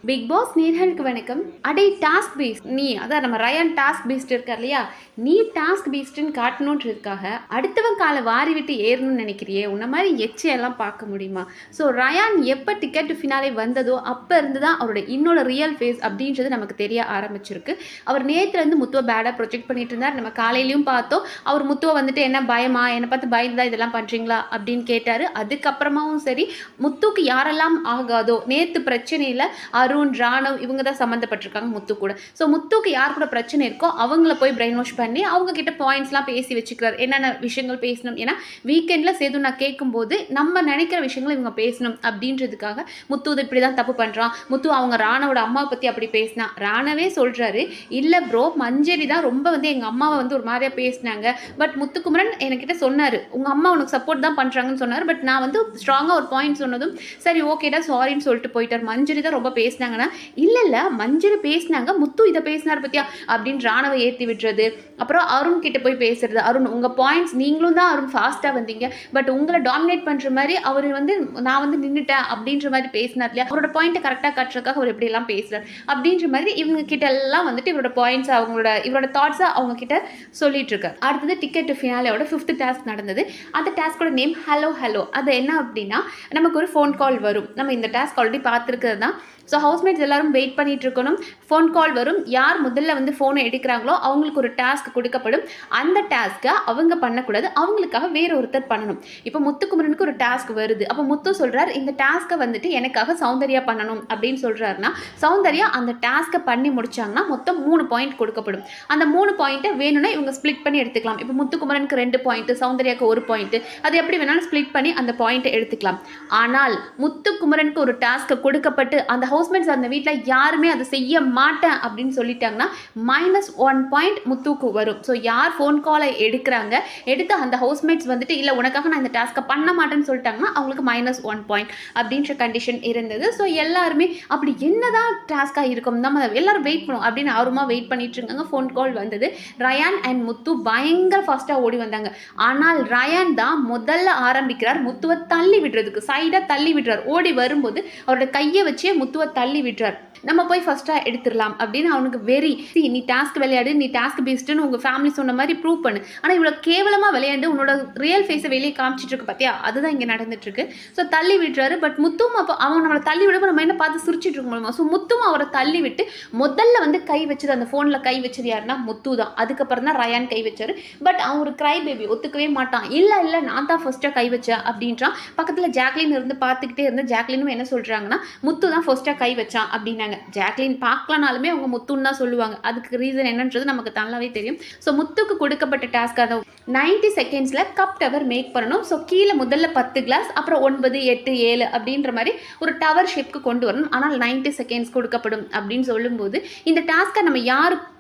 Big pass நேர்களுக்கு வணக்கம். அடே டாஸ்க் பீஸ்ட் நீ அதான் நம்ம ரயான் டாஸ்க் பீஸ்ட் இருக்கார் இல்லையா, நீ டாஸ்க் பீஸ்ட்னு காட்டணுன்றதுக்காக அடுத்தவன் காலை வாரி விட்டு ஏறணும்னு நினைக்கிறியே, உன்ன மாதிரி எச்சையெல்லாம் பார்க்க முடியுமா? ஸோ ரயான் எப்போ டிக்கெட் ஃபினாலே வந்ததோ அப்போ இருந்து தான் அவரோட இன்னொரு ரியல் ஃபேஸ் அப்படின்றது நமக்கு தெரிய ஆரம்பிச்சிருக்கு. அவர் நேற்றுலேருந்து முத்துவை பேடாக ப்ரொஜெக்ட் பண்ணிட்டு இருந்தார். நம்ம காலையிலையும் பார்த்தோம், அவர் முத்துவை வந்துட்டு என்ன பயமா, என்னை பார்த்து பயந்து தான் இதெல்லாம் பண்ணுறீங்களா அப்படின்னு கேட்டார். அதுக்கப்புறமாவும் சரி, முத்துக்கு யாரெல்லாம் ஆகாதோ, நேற்று பிரச்சனையில் அருண், ராணவ் இவங்க தான் சம்மந்தப்பட்டிருக்காங்க முத்து கூட. ஸோ முத்துக்கு யார் கூட பிரச்சனை இருக்கோ அவங்கள போய் பிரெயின் வாஷ் பண்ணி அவங்க கிட்ட பாயிண்ட்ஸ்லாம் பேசி வச்சுக்கிறார், என்னென்ன விஷயங்கள் பேசணும். ஏன்னா வீக்கெண்டில் சேது நான் கேட்கும்போது நம்ம நினைக்கிற விஷயங்களை இவங்க பேசணும் அப்படின்றதுக்காக முத்து இப்படி தான் தப்பு பண்ணுறான். முத்து அவங்க ராணவோட அம்மாவை பற்றி அப்படி பேசினா, ராணவே சொல்கிறாரு இல்லை ப்ரோ, மஞ்சரி தான் ரொம்ப வந்து எங்கள் அம்மாவை வந்து ஒரு மாதிரியாக பேசினாங்க. பட் முத்துக்குமரன் என்கிட்ட சொன்னார், உங்கள் அம்மா உனக்கு சப்போர்ட் தான் பண்ணுறாங்கன்னு சொன்னார். பட் நான் வந்து ஸ்ட்ராங்காக ஒரு பாயிண்ட் சொன்னதும் சரி ஓகேடா சாரின்னு சொல்லிட்டு போயிட்டார். மஞ்சரி தான் ரொம்ப பேசினாங்கன்னா, இல்லை மஞ்சரி பேசினாங்க, முத்து இதை பேசினார் பத்தியா அப்படின்னு ராணவை ஏற்றி விடுறது. அப்புறம் அருண் கிட்ட போய் பேசுறது, அருண் உங்கள் பாயிண்ட்ஸ் நீங்களும் தான் அருண் ஃபாஸ்ட்டாக வந்தீங்க, பட் உங்களை டாமினேட் பண்ணுற மாதிரி அவர் வந்து நான் வந்து நின்றுட்டேன் அப்படின்ற மாதிரி பேசினார் இல்லையா, அவரோட பாயிண்ட்டை கரெக்டாக கட்டுறதுக்காக அவர் எப்படியெல்லாம் பேசுகிறார் அப்படின்ற மாதிரி இவங்க கிட்ட எல்லாம் வந்துட்டு இவரோட பாயிண்ட்ஸ் இவரோட தாட்ஸை அவங்க கிட்ட சொல்லிட்டு இருக்கார். அடுத்தது டிக்கெட் ஃபினாலேயோட 5th டாஸ்க் நடந்தது. அந்த டாஸ்கோட நேம் ஹலோ ஹலோ. அது என்ன அப்படின்னா, நமக்கு ஒரு ஃபோன் கால் வரும். நம்ம இந்த டாஸ்க் ஆல்ரெடி பார்த்துருக்கிறது தான். ஸோ ஹவுஸ்மேட்ஸ் எல்லாரும் வெயிட் பண்ணிட்டு இருக்கணும். ஃபோன் கால் வரும். யார் முதல்ல வந்து ஃபோனை எடுக்கிறாங்களோ அவங்களுக்கு ஒரு டாஸ்க் கொடுக்கப்படும். அந்த டாஸ்க்கை அவங்க பண்ணக்கூடாது, அவங்களுக்காக வேற ஒருத்தர் பண்ணணும். இப்போ முத்துக்குமரனுக்கு ஒரு டாஸ்க் வருது. அப்போ முத்து சொல்கிறார், இந்த டாஸ்க்கை வந்துட்டு எனக்காக சௌந்தர்யா பண்ணணும் அப்படின்னு சொல்கிறாருன்னா, சௌந்தர்யா அந்த டாஸ்க்கை பண்ணி முடிச்சாங்கன்னா மொத்தம் 3 பாயிண்ட் கொடுக்கப்படும். அந்த 3 பாயிண்ட்டை வேணும்னா இவங்க ஸ்ப்ளிட் பண்ணி எடுத்துக்கலாம். இப்போ முத்துக்குமரனுக்கு 2 பாயிண்ட், சௌந்தர்யாவுக்கு 1 பாயிண்ட், அது எப்படி வேணாலும் ஸ்ப்ளிட் பண்ணி அந்த பாயிண்ட்டை எடுத்துக்கலாம். ஆனால் முத்துக்குமரனுக்கு ஒரு டாஸ்க்கை கொடுக்கப்பட்டு அந்த ஹவுஸ்மேட்ஸ் அந்த வீட்டில் யாருமே அதை செய்ய மாட்டேன் அப்படின்னு சொல்லிட்டாங்கன்னா -1 பாயிண்ட் முத்துக்கு வரும். ஸோ யார் ஃபோன் காலை எடுக்கிறாங்க, எடுத்து அந்த ஹவுஸ்மேட்ஸ் வந்துட்டு இல்லை உனக்காக நான் இந்த டாஸ்க்கை பண்ண மாட்டேன்னு சொல்லிட்டாங்கன்னா அவங்களுக்கு -1 பாயிண்ட் அப்படின்ற கண்டிஷன் இருந்தது. ஸோ எல்லாருமே அப்படி என்னதான் டாஸ்க்காக இருக்கும், நம்ம எல்லாரும் வெயிட் பண்ணுவோம் அப்படின்னு ஆர்வமாக வெயிட் பண்ணிட்டு இருக்காங்க. ஃபோன் கால் வந்தது. ரயான் அண்ட் முத்து பயங்கர ஃபாஸ்ட்டாக ஓடி வந்தாங்க. ஆனால் ரயான் தான் முதல்ல ஆரம்பிக்கிறார் முத்துவை தள்ளி விடுறதுக்கு, சைடாக தள்ளி விடுறார். ஓடி வரும்போது அவரோட கையை வச்சே முத்துவை தள்ளி விடுறார். நம்ம போய் ஃபஸ்ட்டாக எடுத்துடலாம் அப்படின்னு அவனுக்கு வெறி. நீ டாஸ்க் விளையாடு, நீ டாஸ்க் பீஸ்ட்டுன்னு உங்கள் ஃபேமிலி சொன்ன மாதிரி ப்ரூவ் பண்ணு. ஆனால் இவ்வளோ கேவலமாக விளையாண்டு உன்னோட ரியல் ஃபேஸை வெளியே காமிச்சிட்டு இருக்கு பார்த்தியா, அதுதான் இங்கே நடந்துட்டுருக்கு. ஸோ தள்ளி விடுறாரு. பட் முத்தும் அப்போ அவன் நம்மளை தள்ளி விடும்போது நம்ம என்ன பார்த்து சிரிச்சிட்டு இருக்க முடியுமா? ஸோ முத்தும் அவரை தள்ளி விட்டு முதல்ல வந்து கை வச்சது, அந்த ஃபோனில் கை வச்சது யாருன்னா முத்து தான். அதுக்கப்புறம் தான் ரயான் கை வச்சார். பட் அவன் ஒரு கிரை பேபி, ஒத்துக்கவே மாட்டான். இல்லை நான் தான் ஃபஸ்ட்டாக கை வச்சேன் அப்படின்றான். பக்கத்தில் ஜாக்லின் இருந்து பார்த்துக்கிட்டே இருந்து ஜாக்லினும் என்ன சொல்கிறாங்கன்னா, முத்து தான் ஃபஸ்ட்டாக கை வச்சான் அப்படின்னாங்க. ஜாக்லின் பார்க்கலனாலுமே அவங்க முத்துன்னு தான் சொல்லுவாங்க. அதுக்கு ரீசன் என்னன்றது நமக்கு நல்லாவே தெரியும். ஸோ முத்துக்கு கொடுக்கப்பட்ட டாஸ்க் அதை 90 செகண்ட்ஸில் கப் டவர் மேக் பண்ணணும். ஸோ கீழே முதல்ல 10 கிளாஸ், அப்புறம் 9, 8, 7 அப்படின்ற மாதிரி ஒரு டவர் ஷேப்க்கு கொண்டு வரணும். ஆனால் 90 செகண்ட்ஸ் கொடுக்கப்படும் அப்படின்னு சொல்லும்போது இந்த டாஸ்க்கை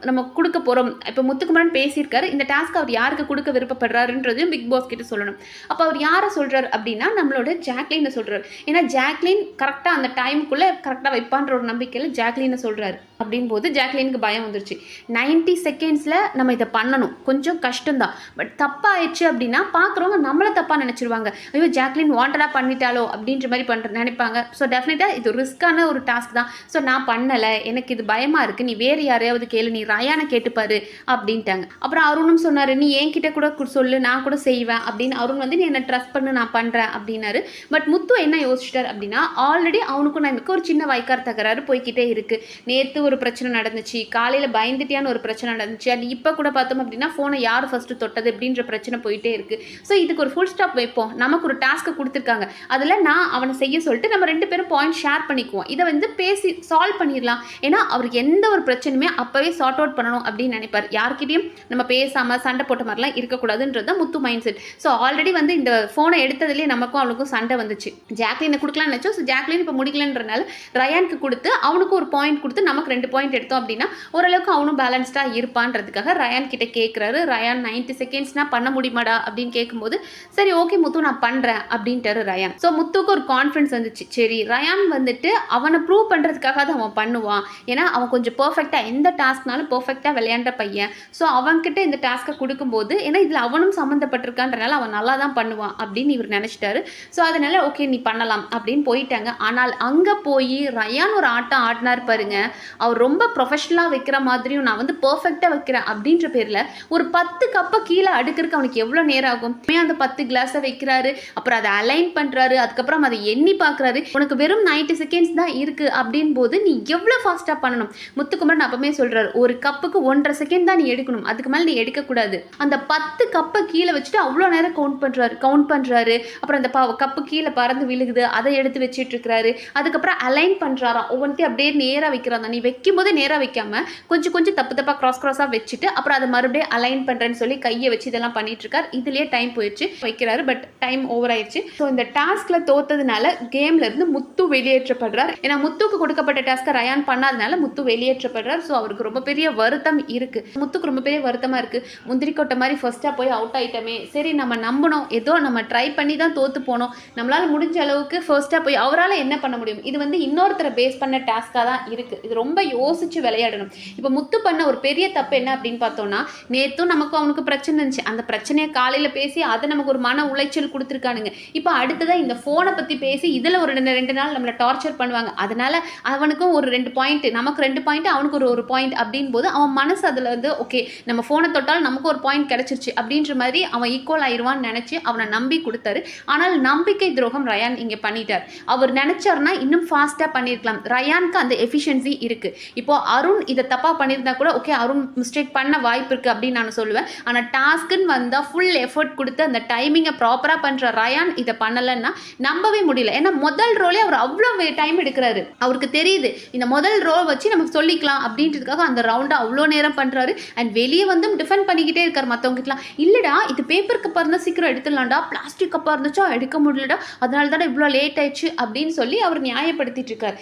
நம்ம கொடுக்க போகிறோம். இப்போ முத்துக்குமரன் பேசியிருக்காரு, இந்த டாஸ்க் அவர் யாருக்கு கொடுக்க விருப்பப்படுறாருன்றதையும் பிக் பாஸ் கிட்ட சொல்லணும். அப்போ அவர் யாரை சொல்கிறார் அப்படின்னா, நம்மளோட ஜாக்லினை சொல்கிறார். ஏன்னா ஜாக்லின் கரெக்டாக அந்த டைமுக்குள்ளே கரெக்டாக வைப்பான்ற ஒரு நம்பிக்கையில் ஜாக்லினை சொல்கிறாரு. அப்படின் போது ஜாக்லினுக்கு பயம் வந்துருச்சு. 90 செகண்ட்ஸில் நம்ம இதை பண்ணணும், கொஞ்சம் கஷ்டம்தான். பட் தப்பாயிடுச்சு அப்படின்னா பார்க்குறவங்க நம்மளை தப்பாக நினச்சிருவாங்க. ஐயோ ஜாக்லின் வாண்டடாக பண்ணிட்டாலோ அப்படின்ற மாதிரி நினைப்பாங்க. ஸோ டெஃபினட்டாக இது ரிஸ்க்கான ஒரு டாஸ்க் தான். ஸோ நான் பண்ணலை, எனக்கு இது பயமாக இருக்குது, நீ வேறு யாரையாவது கேளு, நீ ரயானை கேட்டுப்பாரு அப்படின்ட்டாங்க. அப்புறம் அருணும் சொன்னார், நீ என்கிட்ட கூட சொல்லு, நான் கூட செய்வேன் அப்படின்னு. அருண் வந்து நீ என்னை ட்ரஸ்ட் பண்ணு, நான் பண்ணுறேன் அப்படின்னாரு. பட் முத்து என்ன யோசிச்சிட்டார் அப்படின்னா, ஆல்ரெடி அவனுக்கும் எனக்கு ஒரு சின்ன வாய்க்கார் தகராறு போய்கிட்டே இருக்குது. நேற்று ஒரு பிரச்சனை நடந்துச்சு, காலையில் பயந்துட்டியான ஒரு பிரச்சனை நடந்துச்சு, அது இப்போ கூட பார்த்தோம் அப்படின்னா ஃபோனை யார் ஃபஸ்ட்டு தொட்டது அப்படின்ற பிரச்சனை போயிட்டே இருக்குது. ஸோ இதுக்கு ஒரு ஃபுல் ஸ்டாப் வைப்போம். நமக்கு ஒரு டாஸ்க்கை கொடுத்துருக்காங்க, அதில் நான் அவனை செய்ய சொல்லிட்டு நம்ம 2 பேரும் பாயிண்ட் ஷேர் பண்ணிக்குவோம். இதை வந்து பேசி சால்வ் பண்ணிடலாம். ஏன்னா அவருக்கு எந்த ஒரு பிரச்சனையுமே அப்போவே சார்ட் அவுட் பண்ணணும் அப்படின்னு நினைப்பார். யார்கிட்டையும் நம்ம பேசாமல் சண்டை போட்ட மாதிரிலாம் இருக்கக்கூடாதுன்றது தான் முத்து மைண்ட் செட். ஸோ ஆல்ரெடி வந்து இந்த ஃபோனை எடுத்ததுலேயே நமக்கும் அவனுக்கும் சண்டை வந்துச்சு. ஜாக்லினை கொடுக்கலாம்னு நினச்சோம். ஸோ ஜாக்லின் இப்போ முடிக்கலன்றனால ரயானுக்கு கொடுத்து அவனுக்கு ஒரு பாயிண்ட் கொடுத்து நமக்கு 2 பாயிண்ட் எடுத்தோம் அப்படின்னா ஓரளவுக்கு அவனும் பேலன்ஸ்டாக இருப்பான்றதுக்காக ரயான் கிட்ட கேட்குறாரு. ரயான் 90 செகண்ட்ஸ் பீஸ்னா பண்ண முடியுமாடா அப்படின்னு கேட்கும்போது சரி ஓகே முத்து நான் பண்றேன் அப்படின்ட்டாரு ரயான். ஸோ முத்துக்கு ஒரு கான்ஃபிடன்ஸ் வந்துச்சு. சரி ரயான் வந்துட்டு அவனை ப்ரூவ் பண்றதுக்காக தான் அவன் பண்ணுவான். ஏன்னா அவன் கொஞ்சம் பெர்ஃபெக்டா எந்த டாஸ்க்னாலும் பெர்ஃபெக்டா விளையாண்ட பையன். ஸோ அவன்கிட்ட இந்த டாஸ்க்கை கொடுக்கும்போது ஏன்னா இதுல அவனும் சம்மந்தப்பட்டிருக்கான்றனால அவன் நல்லா தான் பண்ணுவான் அப்படின்னு இவர் நினைச்சிட்டாரு. ஸோ அதனால ஓகே நீ பண்ணலாம் அப்படின்னு போயிட்டாங்க. ஆனால் அங்க போய் ரயான் ஒரு ஆட்டம் ஆடினார் பாருங்க. அவர் ரொம்ப ப்ரொஃபஷனலா வைக்கிற மாதிரியும் நான் வந்து பெர்ஃபெக்டா வைக்கிறேன் அப்படின்ற பேர்ல ஒரு 10 கப்பை கீழே அடுக்கிறதுக்கு அவனுக்கு எவ்வளவு நேரம் ஆகும்? அந்த 10 கிளாஸை வைக்கிறாரு, அப்புறம் அதை அலைன் பண்றாரு, அதுக்கப்புறம் அதை எண்ணி பார்க்கறாரு. உனக்கு வெறும் 90 செகண்ட்ஸ் தான் இருக்கு அப்படின் போது நீ எவ்வளவு ஃபாஸ்டா பண்ணணும்? முத்துக்குமரன் அப்பவே சொல்றாரு ஒரு கப்புக்கு 1.5 செகண்ட் தான் நீ எடுக்கணும், அதுக்கு மேல நீ எடுக்க கூடாது. அந்த 10 கப்பை கீழே வச்சுட்டு அவ்வளோ நேரம் கவுண்ட் பண்றாரு. அப்புறம் அந்த கப்பு கீழே பறந்து விழுகுது, அதை எடுத்து வச்சிட்டு இருக்கிறாரு. அதுக்கப்புறம் அலைன் பண்றாராம், ஒவ்வொன்றையும் அப்படியே நேரா வைக்கிறாங்க. நீ வைக்கும் போதே நேரா வைக்காம கொஞ்சம் கொஞ்சம் தப்பா கிராஸா வச்சுட்டு அப்புறம் அதை மறுபடியும் அலைன் பண்றேன்னு சொல்லி கையை வச்சு இதெல்லாம் பண்ணிட்டு இருக்காரு. இதுலயே டைம் போயிடுச்சு வைக்கிறாரு. பட் டைம் ஓவர் ஆயிடுச்சு. ஸோ இந்த டாஸ்க்ல தோத்ததுனால கேம்ல இருந்து முத்து வெளியேற்றப்படுறார். ஏன்னா முத்துக்கு கொடுக்கப்பட்ட டாஸ்க்கை ரயான் பண்ணாதனால முத்து வெளியேற்றப்படுறார். ஸோ அவருக்கு ரொம்ப பெரிய வருத்தம் இருக்கு. முத்துக்கு ரொம்ப பெரிய வருத்தமா இருக்கு. முந்திரி கொட்டை மாதிரி ஃபர்ஸ்டா போய் அவுட் ஆயிட்டமே, சரி நம்ம நம்பணும், ஏதோ நம்ம ட்ரை பண்ணி தான் தோத்து போனோம், நம்மளால முடிஞ்ச அளவுக்கு ஃபர்ஸ்டா போய் அவரால் என்ன பண்ண முடியும்? இது வந்து இன்னொருத்தரை பேஸ் பண்ண டாஸ்கா தான் இருக்கு. இது ரொம்ப யோசிச்சு விளையாடணும். இப்போ முத்து பண்ண ஒரு பெரிய தப்பு என்ன அப்படின்னு பார்த்தோம்னா, நேத்தும் நமக்கும் அவனுக்கு பிரச்சனை இருந்துச்சு. அந்த பிரச்சனையை காலையில பேசி அதை நமக்கு ஒரு மன உளைச்சல் கொடுத்துருக்கானுங்க. இப்போ அடுத்ததான் இந்த போனை பத்தி பேசி இதுல ஒரு 2 நாள் நம்மளை டார்ச்சர் பண்ணுவாங்க. அதனால அவனுக்கும் ஒரு 2 பாயிண்ட், நமக்கு 2 பாயிண்ட், அவனுக்கு ஒரு பாயிண்ட் அப்படின் போது அவன் மனசு அதுல வந்து ஓகே நம்ம போனை தொட்டாலும் நமக்கு ஒரு பாயிண்ட் கிடைச்சிருச்சு அப்படின்ற மாதிரி அவன் ஈக்குவல் ஆயிடுவான்னு நினைச்சு அவனை நம்பி கொடுத்தாரு. ஆனால் நம்பிக்கை துரோகம் ரயான் இங்க பண்ணிட்டார். அவர் நினைச்சாருன்னா இன்னும் ஃபாஸ்டா பண்ணிருக்கலாம். ரயானுக்கு அந்த எஃபிஷியன்சி இருக்கு. இப்போ அருண் இதை தப்பா பண்ணியிருந்தா கூட ஓகே அருண் மிஸ்டேக் பண்ண வாய்ப்பு இருக்கு அப்படின்னு நான் சொல்லுவேன். ஆனா டாஸ்க்குன்னு வந்தா ஃபுல் எஃபர்ட் கொடுத்து அந்த டைமிங்கை ப்ராப்பரா பண்ற ரயான் இதை பண்ணலன்னா நம்பவே முடியல. ஏன்னா முதல் ரோலே அவர் அவ்வளவு டைம் எடுக்கிறாரு. அவருக்கு தெரியுது இந்த முதல் ரோல் வச்சு நமக்கு சொல்லிக்கலாம் அப்படின்றதுக்காக அந்த ரவுண்டை அவ்வளோ நேரம் பண்றாரு. அண்ட் வெளியே வந்து டிஃபெண்ட் பண்ணிக்கிட்டே இருக்காரு மற்றவங்க கிட்டலாம். இல்லடா இது பேப்பர் கப்பா இருந்தா சீக்கிரம் எடுத்துடலாம்டா, பிளாஸ்டிக் கப்பா இருந்துச்சா எடுக்க முடியலடா, அதனால தான் இவ்வளோ லேட் ஆயிடுச்சு அப்படின்னு சொல்லி அவர் நியாயப்படுத்திட்டு இருக்காரு.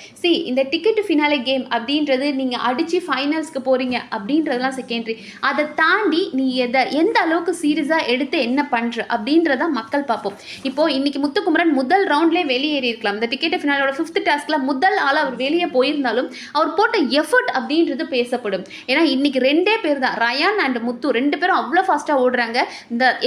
இந்த டிக்கெட் ஃபினாலே கேம் அப்படின்றது நீங்க அடிச்சு ஃபைனல்ஸ்க்கு போறீங்க அப்படின்றதெல்லாம் செகண்டரி. அதை தாண்டி நீ எந்த அளவுக்கு சீரியஸா எடுத்து என்ன பண்ற அப்படின்றத மக்கள் பார்ப்போம். இப்போ இன்னைக்கு முத்துக்குமரன் முதல் ரவுண்ட்லேயே வெளியேறி இருக்கலாம். இந்த டிக்கெட் ஃபினாலோட 5th டாஸ்க்ல முதல் ஆள் அவர் வெளியே போயிருந்தாலும் அவர் போட்ட எஃபர்ட் அப்படின்றது பேசப்படும். ஏன்னா இன்னைக்கு 2 பேர் தான், ரயான் அண்ட் முத்து 2 பேரும் அவ்வளோ ஃபாஸ்டா ஓடுறாங்க.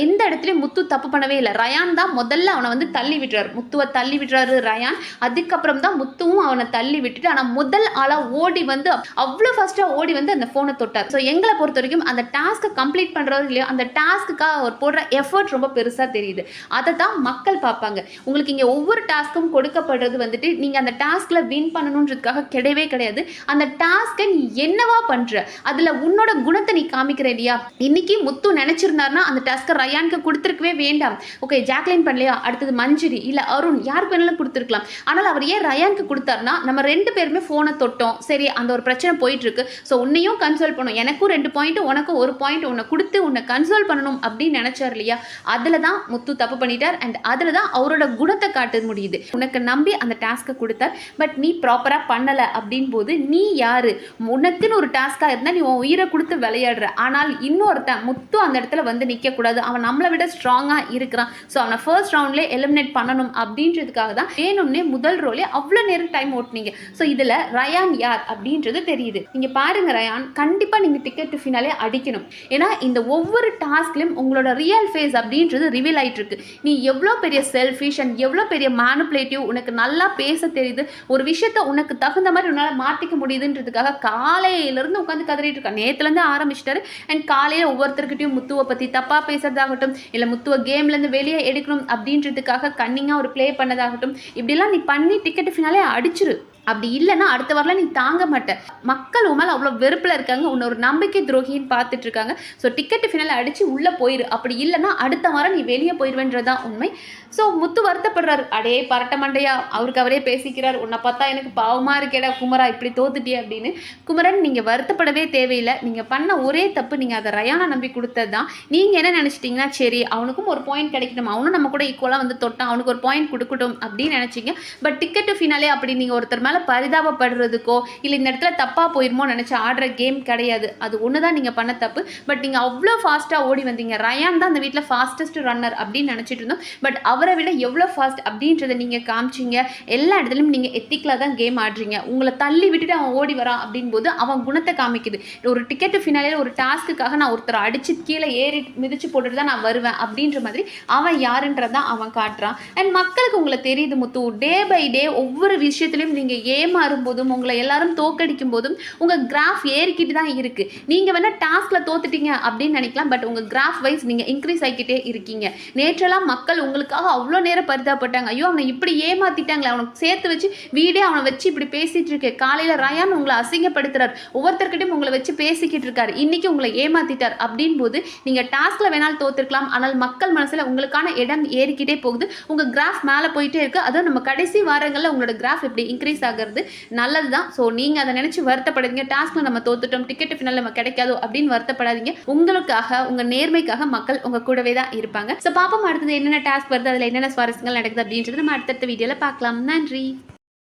எந்த இடத்துலையும் முத்து தப்பு பண்ணவே இல்லை. ரயான் தான் முதல்ல அவனை வந்து தள்ளி விடுறாரு, முத்துவை தள்ளி விடுறாரு ரயான். அதுக்கப்புறம் தான் முத்துவும் அவனை தள்ளி விட்டுட்டு ஆனால் முதல் ஆளா ஓடி வந்து அவ்வளோ ஃபாஸ்டா ஓடி வந்து அந்த போனை தொட்டார். ஸோ எங்களை பொறுத்த வரைக்கும் அந்த டாஸ்க்கை கம்ப்ளீட் பண்றவர் இல்லையா, அந்த டாஸ்க்குக்காக அவர் போடுற எஃபர்ட் ரொம்ப பெருசா தெரியுது. அதை தான் மக்கள் பார்ப்பாங்க. உங்களுக்கு இங்க ஒவ்வொரு டாஸ்க்கும் கொடுக்கப்படுறது வந்துட்டு நீங்க அந்த டாஸ்க்ல வின் பண்ணணுன்றதுக்காக கிடையவே கிடையாது. அந்த டாஸ்க்கை நீ என்னவா பண்ற, அதுல உன்னோட குணத்தை நீ காமிக்கிற இல்லையா. இன்னைக்கு முத்து நினைச்சிருந்தாருன்னா அந்த டாஸ்க்கை ரயானுக்கு கொடுத்துருக்கவே வேண்டாம். ஓகே ஜாக்லின் பண்ணலையா, அடுத்தது மஞ்சுரி இல்ல அருண் யாருக்கு வேணாலும் கொடுத்துருக்கலாம். ஆனால் அவர் ஏன் ரயானுக்கு கொடுத்தாருன்னா நம்ம 2 பேருமே போனை தொட்டோம், சரி அந்த ஒரு பிரச்சனை போயிட்டு இருக்கு, ஸோ உன்னையும் கன்சோல் பண்ணும், எனக்கும் 2 பாயிண்ட் உனக்கும் 1 பாயிண்ட் உன்னை கொடுத்து உன்னை கன்சோல் பண்ணணும் அப்படின்னு நினைச்சார் இல்லையா. அதுல தான் முத்து தப்பு பண்ணிட்டார். அண்ட் அதுல தான் அவரோட குணத்தை காட்ட முடியுது. உனக்கு நம்பி அந்த டாஸ்க்கை கொடுத்தார், பட் நீ ப்ராப்பரா பண்ணல அப்படின் போது நீ யாரு? உனக்குன்னு ஒரு டாஸ்கா இருந்தா நீ உன் உயிரை கொடுத்து விளையாடுற. ஆனால் இன்னொருத்தன் முத்து அந்த இடத்துல வந்து நிக்க கூடாது, அவன் நம்மளை விட ஸ்ட்ராங்கா இருக்கிறான், ஸோ அவனை ஃபர்ஸ்ட் ரவுண்ட்ல எலிமினேட் பண்ணணும் அப்படின்றதுக்காக தான் வேணும்னே முதல் ரோலே அவ்வளோ நேரம் டைம் ஓட்டுனீங்க. ஸோ இதுல ரயான் யார் அப்படின்றது தெரியுது. நீங்க பாருங்க ரயான் கண்டிப்பா நீங்க டிக்கெட் ஃபினாலே அடிக்கணும். ஏன்னா இந்த ஒவ்வொரு டாஸ்க்லயும் உங்களோட ரியல் ஃபேஸ் அப்படின்றது ரிவீல் ஆயிட்டு இருக்கு. நீ எவ்வளோ பெரிய செல்ஃபிஷ் அண்ட் எவ்வளோ பெரிய மேனிபுலேட்டிவ், உனக்கு நல்லா பேச தெரியுது, ஒரு விஷயத்த உனக்கு தகுந்த மாதிரி உன்னால மாற்றிக்க முடியுதுன்றதுக்காக காலையிலிருந்து உட்காந்து கதறிட்டு இருக்கா. நேற்றுலேருந்து ஆரம்பிச்சிட்டாரு. அண்ட் காலையில் ஒவ்வொருத்தருக்கிட்டையும் முத்துவை பற்றி தப்பாக பேசுறதாகட்டும், இல்லை முத்துவை கேம்லேருந்து வெளியே எடுக்கணும் அப்படின்றதுக்காக கன்னிங்காக ஒரு ப்ளே பண்ணதாகட்டும், இப்படிலாம் நீ பண்ணி டிக்கெட் ஃபினாலே அடிச்சிரு. அப்படி இல்லைன்னா அடுத்த வாரம் நீ தாங்க மாட்ட. மக்கள் உமால் அவ்வளோ வெறுப்பில் இருக்காங்க, உன்னை ஒரு நம்பிக்கை துரோகின்னு பார்த்துட்டு இருக்காங்க. ஸோ டிக்கெட்டு ஃபினால அடித்து உள்ளே போயிரு. அப்படி இல்லைன்னா அடுத்த வாரம் நீ வெளியே போயிடுவேன்றதான் உண்மை. ஸோ முத்து வருத்தப்படுறாரு. அடே பரட்ட மண்டையா, அவருக்கு அவரே பேசிக்கிறார், உன்னை பார்த்தா எனக்கு பாவமாக இருக்கேடா குமரா, இப்படி தோத்துட்டியே அப்படின்னு. குமரன் நீங்கள் வருத்தப்படவே தேவையில்லை. நீங்கள் பண்ண ஒரே தப்பு நீங்கள் அதை ரயானை நம்பி கொடுத்தது தான். நீங்கள் என்ன நினச்சிட்டிங்கன்னா சரி அவனுக்கும் ஒரு பாயிண்ட் கிடைக்கட்டும், அவனும் நம்ம கூட ஈக்குவலாக வந்து தொட்டான், அவனுக்கு ஒரு பாயிண்ட் கொடுக்கட்டும் அப்படின்னு நினச்சிங்க. பட் டிக்கெட்டு ஃபினாலே அப்படி நீங்கள் ஒருத்தர் மேலே பரிதாபப்படுறதுக்கோ இல்லை இந்த இடத்துல தப்பாக போயிருமோ நினச்சி ஆடுற கேம் கிடையாது. அது ஒன்று தான் நீங்கள் பண்ண தப்பு. பட் நீங்கள் அவ்வளோ ஃபாஸ்ட்டாக ஓடி வந்தீங்க. ரயான் தான் அந்த வீட்டில் ஃபாஸ்டஸ்ட் ரன்னர் அப்படின்னு நினச்சிட்டு இருந்தோம். பட் அவரை விட எவ்வளோ ஃபாஸ்ட் அப்படின்றத நீங்கள் காமிச்சிங்க. எல்லா இடத்துலையும் நீங்கள் எத்திக்கலாக தான் கேம் ஆடுறீங்க. உங்களை தள்ளி விட்டுட்டு அவன் ஓடி வரான் அப்படின் போது அவன் குணத்தை காமிக்குது. ஒரு டிக்கெட்டு ஃபினாலில் ஒரு டாஸ்க்குக்காக நான் ஒருத்தரை அடித்து கீழே ஏறி மிதிச்சு போட்டுட்டு தான் நான் வருவேன் அப்படின்ற மாதிரி அவன் யாருன்றதான் அவன் காட்டுறான். அண்ட் மக்களுக்கு உங்களை தெரியுது முத்து. டே பை டே ஒவ்வொரு விஷயத்துலையும் நீங்கள் ஏமாறும் போதும் உங்களை எல்லாரும் தோக்கடிக்கும் போதும் உங்கள் கிராஃப் ஏறிக்கிட்டு தான் இருக்குது. நீங்கள் வேணால் டாஸ்கில் தோத்துட்டீங்க அப்படின்னு நினைக்கலாம். பட் உங்கள் கிராஃப் வைஸ் நீங்கள் இன்க்ரீஸ் ஆகிக்கிட்டே இருக்கீங்க. நேற்றெல்லாம் மக்கள் உங்களுக்காக அவ்வளோ நேரம் பரிதாபப்பட்டாங்க. ஐயோ அவனை இப்படி ஏமாற்றிட்டாங்களே, அவனுக்கு சேர்த்து வச்சு வீடே அவனை வச்சு இப்படி பேசிகிட்டு இருக்கு. காலையில் ரயான் உங்களை அசிங்கப்படுத்துறார், ஒவ்வொருத்தர்கிட்டையும் உங்களை வச்சு பேசிக்கிட்டு இருக்காரு, இன்னைக்கு உங்களை ஏமாத்திட்டார் அப்படின் போது நீங்கள் டாஸ்கில் வேணாலும் தோத்துருக்கலாம். ஆனால் மக்கள் மனசில் உங்களுக்கான இடம் ஏறிக்கிட்டே போகுது. உங்கள் கிராஃப் மேலே போயிட்டே இருக்குது. அதுவும் நம்ம கடைசி வாரங்களில் உங்களோட கிராஃப் இப்படி இன்க்ரீஸ் ஆகிறது நல்லது தான். ஸோ நீங்கள் அதை நினச்சி வருத்தப்படுறீங்க. டாஸ்கில் நம்ம தோத்துட்டோம், டிக்கெட் ஃபினால் நம்ம கிடைக்காதோ அப்படின்னு வருத்தப்படாதீங்க. உங்களுக்காக உங்கள் நேர்மைக்காக மக்கள் உங்கள் கூடவே தான் இருப்பாங்க. ஸோ பாப்போம் அடுத்தது என்னென்ன டாஸ்க் வருது, அதில் என்னென்ன சுவாரஸ்யங்கள் நடக்குது அப்படின்றது நம்ம அடுத்தடுத்த வீடியோவில் பார்க்கலாம். நன்றி.